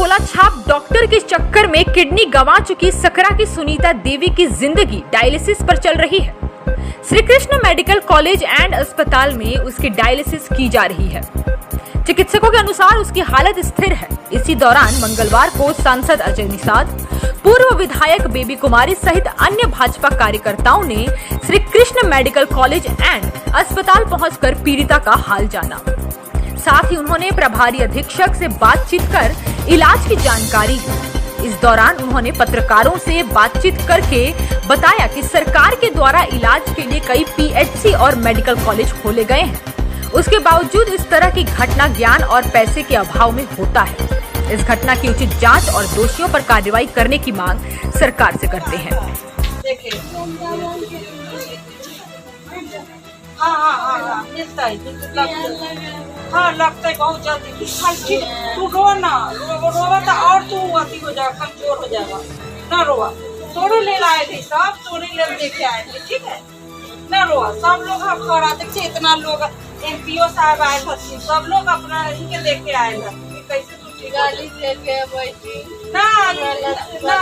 झोला छाप डॉक्टर के चक्कर में किडनी गंवा चुकी सकरा की सुनीता देवी की जिंदगी डायलिसिस पर चल रही है। Shri Krishna medical college and अस्पताल में उसकी डायलिसिस की जा रही है। चिकित्सकों के अनुसार उसकी हालत स्थिर है। इसी दौरान मंगलवार को सांसद अजय निषाद, पूर्व विधायक बेबी कुमारी सहित अन्य भाजपा कार्यकर्ताओं ने Shri Krishna medical college and अस्पताल पहुंचकर पीड़िता का हाल जाना। साथ ही उन्होंने प्रभारी अधीक्षक से बातचीत कर इलाज की जानकारी दी। इस दौरान उन्होंने पत्रकारों से बातचीत करके बताया कि सरकार के द्वारा इलाज के लिए कई पीएचसी और मेडिकल कॉलेज खोले गए हैं। उसके बावजूद इस तरह की घटना ज्ञान और पैसे के अभाव में होता है। इस घटना की उचित जांच और दोषियों पर कार्रवाई करने की मांग सरकार से करते हैं। हाँ लगता है बहुत जल्दी। तू रो ना, रोवा तो और तू अति हो जाएगा, कमजोर हो जाएगा। ना रोवा, तोड़े ले आए थे सब, तोड़े ले देखे आए थे, ठीक है ना रोवा। सब लोग हम खड़ा थे, इतना लोग एमपीओ साहब आए थे, सब लोग अपना इनके लेके आए थे। कैसे तू गाड़ी लेके बैठी ना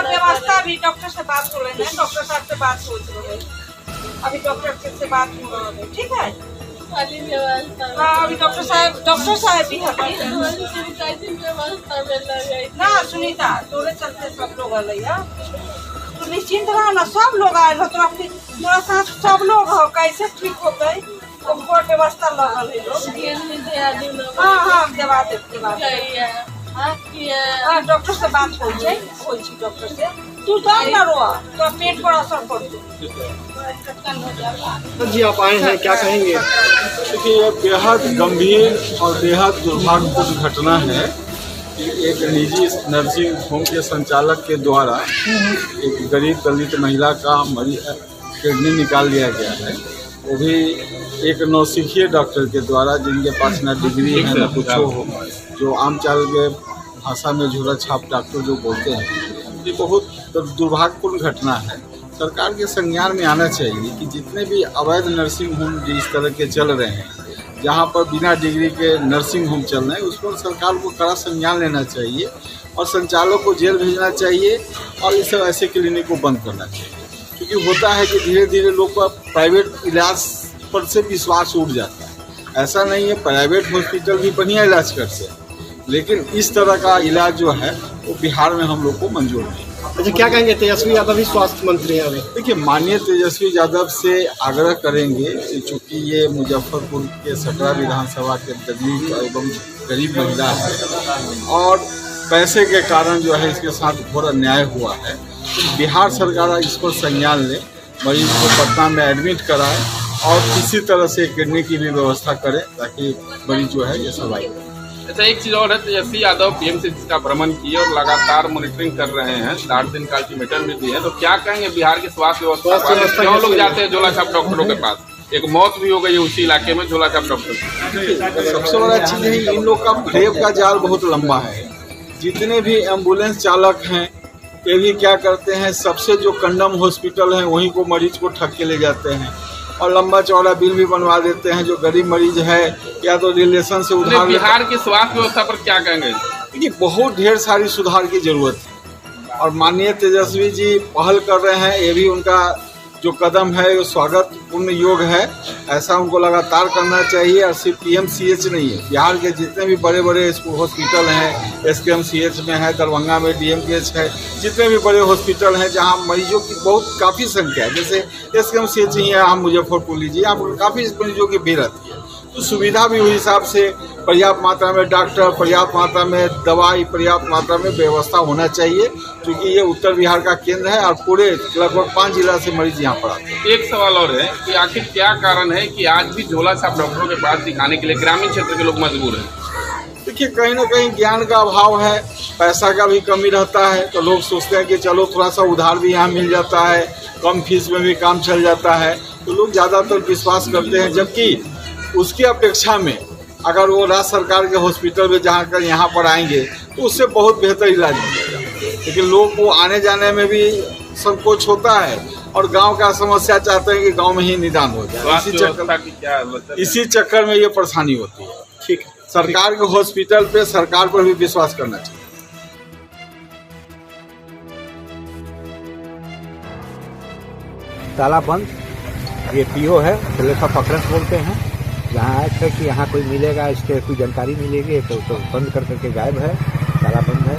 व्यवस्था भी डॉक्टर से बात हो रही है, डॉक्टर साहब से बात हो रही है, अभी डॉक्टर से बात हो रही है, ठीक है। हाँ अभी डॉक्टर साहब भी ना सुनीता तोरे चलते सब लोग अलैया, तू निश्चिंत रहो ना, सब लोग आए हो, तोरा साथ सब लोग हो, कैसे ठीक होते हमको व्यवस्था लगल है। हाँ दवा दे डॉक्टर से बात हो जाए डॉक्टर से, तू जान ना रोआ तो पेट पर असर पड़ते। जी आप आए हैं, क्या कहेंगे? देखिए यह बेहद गंभीर और बेहद दुर्भाग्यपूर्ण घटना है कि एक निजी नर्सिंग होम के संचालक के द्वारा एक गरीब दलित महिला का किडनी निकाल लिया गया है, वो भी एक नौसिखिए डॉक्टर के द्वारा, जिनके पास न डिग्री है न कुछ हो, जो आम चाल के भाषा में झोला छाप डॉक्टर जो बोलते हैं। ये बहुत दुर्भाग्यपूर्ण घटना है। सरकार के संज्ञान में आना चाहिए कि जितने भी अवैध नर्सिंग होम जिस तरह के चल रहे हैं, जहाँ पर बिना डिग्री के नर्सिंग होम चल रहे हैं, उस पर सरकार को कड़ा संज्ञान लेना चाहिए और संचालक को जेल भेजना चाहिए और इस ऐसे क्लिनिक को बंद करना चाहिए। क्योंकि होता है कि धीरे धीरे लोग का प्राइवेट इलाज पर से विश्वास उठ जाता है। ऐसा नहीं है, प्राइवेट हॉस्पिटल भी बढ़िया इलाज करते हैं, लेकिन इस तरह का इलाज जो है वो बिहार में हम लोग को मंजूर नहीं। अच्छा क्या कहेंगे? तेजस्वी यादव ही स्वास्थ्य मंत्री हैं अभी। देखिए माननीय तेजस्वी यादव से आग्रह करेंगे, चूँकि ये मुजफ्फरपुर के सकरा विधानसभा के दलित एवं गरीब महिला है और पैसे के कारण जो है इसके साथ घोर अन्याय हुआ है। तो बिहार सरकार इस पर संज्ञान ले, मरीज को पटना में एडमिट कराए और किसी तरह से किडनी की भी व्यवस्था करे ताकि मरीज जो है ये सर्वाइव। अच्छा एक चीज और है, तेजस्वी यादव पीएमसीएच का भ्रमण किए और लगातार मॉनिटरिंग कर रहे हैं, 60 दिन का अल्टीमेटम भी दिए, तो क्या कहेंगे बिहार की स्वास्थ्य व्यवस्था? क्यों लोग जाते हैं झोला छाप डॉक्टरों के पास? एक मौत भी हो गई है उसी इलाके में झोला छाप डॉक्टर। सबसे बड़ा चीज है इन लोग का फरेब का जाल बहुत लंबा है। जितने भी एम्बुलेंस चालक हैं ये भी क्या करते हैं, सबसे जो कंडम हॉस्पिटल है वहीं को मरीज को ठग के ले जाते हैं और लंबा चौड़ा बिल भी बनवा देते हैं। जो गरीब मरीज है या तो रिलेशन से उधार। बिहार की स्वास्थ्य व्यवस्था पर क्या कहेंगे? देखिए बहुत ढेर सारी सुधार की जरूरत है और माननीय तेजस्वी जी पहल कर रहे हैं, ये भी उनका जो कदम है वो स्वागत पूर्ण योग है। ऐसा उनको लगातार करना चाहिए और सिर्फ पीएमसीएच नहीं है, बिहार के जितने भी बड़े बड़े हॉस्पिटल हैं, एसकेएमसीएच में है, दरभंगा में डीएमपीएच है, जितने भी बड़े हॉस्पिटल हैं जहां मरीजों की बहुत काफ़ी संख्या है, जैसे एसकेएमसीएच ही है, हम मुजफ्फरपुर लीजिए, यहाँ पर काफ़ी मरीजों की भीड़ रहती है। तो सुविधा भी उस हिसाब से पर्याप्त मात्रा में डॉक्टर, पर्याप्त मात्रा में दवाई, पर्याप्त मात्रा में व्यवस्था होना चाहिए, क्योंकि ये उत्तर बिहार का केंद्र है और पूरे लगभग 5 जिला से मरीज यहाँ पर आते हैं। एक सवाल और है कि आखिर क्या कारण है कि आज भी झोला छाप डॉक्टरों के पास दिखाने के लिए ग्रामीण क्षेत्र के लोग मजबूर हैं? देखिए कहीं ना कहीं ज्ञान का अभाव है, पैसा का भी कमी रहता है, तो लोग सोचते हैं कि चलो थोड़ा सा उधार भी यहाँ मिल जाता है, कम फीस में भी काम चल जाता है, तो लोग ज़्यादातर विश्वास करते हैं। जबकि उसकी अपेक्षा में अगर वो राज्य सरकार के हॉस्पिटल में जहाँ कर यहाँ पर आएंगे तो उससे बहुत बेहतर इलाज मिलेगा। लेकिन लोग को आने जाने में भी संकोच होता है और गांव का समस्या चाहते हैं कि गांव में ही निदान हो जाए। इसी चक्कर में ये परेशानी होती है। ठीक है, सरकार के हॉस्पिटल पे सरकार पर भी विश्वास करना चाहिए। ताला बंद। ये पीओ है, प्लेस ऑफ ऑकरेंस बोलते हैं। यहाँ आए थे कि यहाँ कोई मिलेगा, इसके कोई जानकारी मिलेगी, तो बंद कर करके गायब है, ताला बंद है।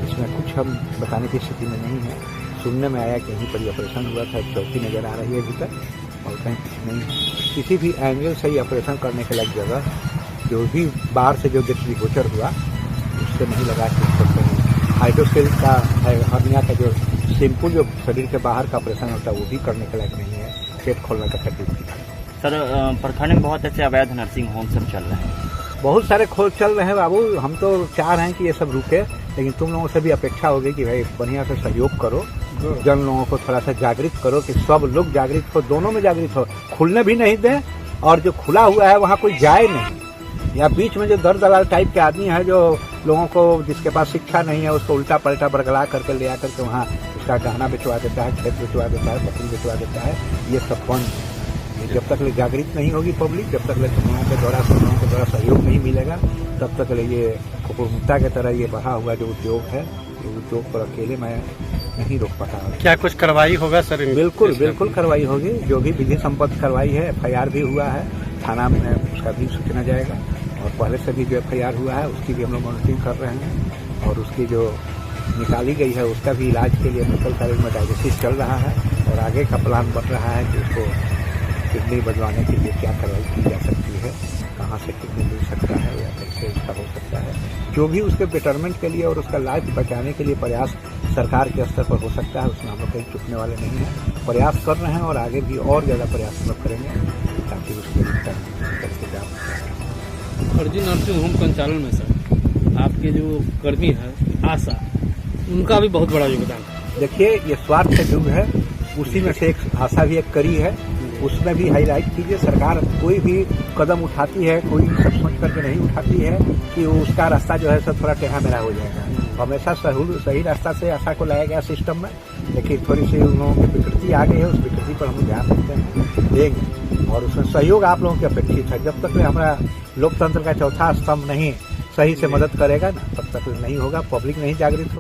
इसमें कुछ हम बताने की स्थिति में नहीं है। सुनने में आया कि यहीं पर ऑपरेशन हुआ था, चौकी नज़र आ रही है अभी तक, और कहीं नहीं। किसी भी एंगल से ही ऑपरेशन करने के लायक जगह जो भी बाहर से जो दृष्टिगोचर हुआ उससे नहीं लगा कि हाइड्रोसेल का हर्निया का जो सिंपल जो शरीर के बाहर का ऑपरेशन होता है वो भी करने के लायक नहीं है। पेट खोलने का तकलीफ सर प्रखंड में बहुत ऐसे अवैध नर्सिंग होम सब चल रहे हैं, बहुत सारे खोज चल रहे हैं बाबू। हम तो चाह रहे हैं कि ये सब रुके, लेकिन तुम लोगों से भी अपेक्षा होगी कि भाई बढ़िया से सहयोग करो, जन लोगों को थोड़ा सा जागृत करो कि सब लोग जागृत हो, दोनों में जागृत हो। खुलने भी नहीं दें, और जो खुला हुआ है वहाँ कोई जाए नहीं। या बीच में जो दर दलाल टाइप के आदमी है जो लोगों को, जिसके पास शिक्षा नहीं है, उसको उल्टा पलटा बरगला करके ले आकर के वहाँ उसका गहना बेचवा देता है, खेत बेचवा देता है, बकरी बेचवा देता है। ये सब बंद। जब तक जागृत नहीं होगी पब्लिक, जब तक तुम लोगों के द्वारा सहयोग नहीं मिलेगा, तब तक ये कुकुरमुत्ता की तरह ये बढ़ा हुआ जो उद्योग है, ये उद्योग पर अकेले मैं नहीं रोक पाता। क्या कुछ कार्रवाई होगा सर? बिल्कुल बिल्कुल कार्रवाई होगी। जो भी विधि संपन्न कार्रवाई है, FIR भी हुआ है, थाना में उसका भी सूचना जाएगा। और पहले से भी जो FIR हुआ है उसकी भी हम लोग मॉनिटरिंग कर रहे हैं, और उसकी जो निकाली गई है उसका भी इलाज के लिए मेडिकल कॉलेज में डायलिसिस चल रहा है, और आगे का प्लान बन रहा है कि उसको किडनी बदलवाने के लिए क्या कार्रवाई की जा सकती है, कहाँ से किडनी मिल सकता है या कैसे इसका हो सकता है। जो भी उसके बेटरमेंट के लिए और उसका लाइफ बचाने के लिए प्रयास सरकार के स्तर पर हो सकता है, उसमें हम लोग कहीं चुकने वाले नहीं हैं। प्रयास कर रहे हैं और आगे भी और ज़्यादा प्रयास हम लोग करेंगे ताकि उसके करके जा। फर्जी नर्सिंग होम संचालन में सर आपके जो कर्मी हैं आशा, उनका भी बहुत बड़ा योगदान है। देखिए, ये स्वार्थ का युग है, उसी में से एक आशा भी एक करी है, उसमें भी हाईलाइट कीजिए। सरकार कोई भी कदम उठाती है, कोई सब सोच करके नहीं उठाती है कि उसका रास्ता जो है सब थोड़ा टेढ़ा मेढ़ा हो जाएगा। हमेशा सही रास्ता से आशा को लाया गया सिस्टम में, लेकिन थोड़ी सी उन लोगों की विकृति आ गई है, उस विकृति पर हम ध्यान देंगे और उसमें सहयोग आप लोगों की अपेक्षित है। जब तक हमारा लोकतंत्र का चौथा स्तंभ नहीं सही से मदद करेगा ना, तब तक नहीं होगा, पब्लिक नहीं जागृत होगा।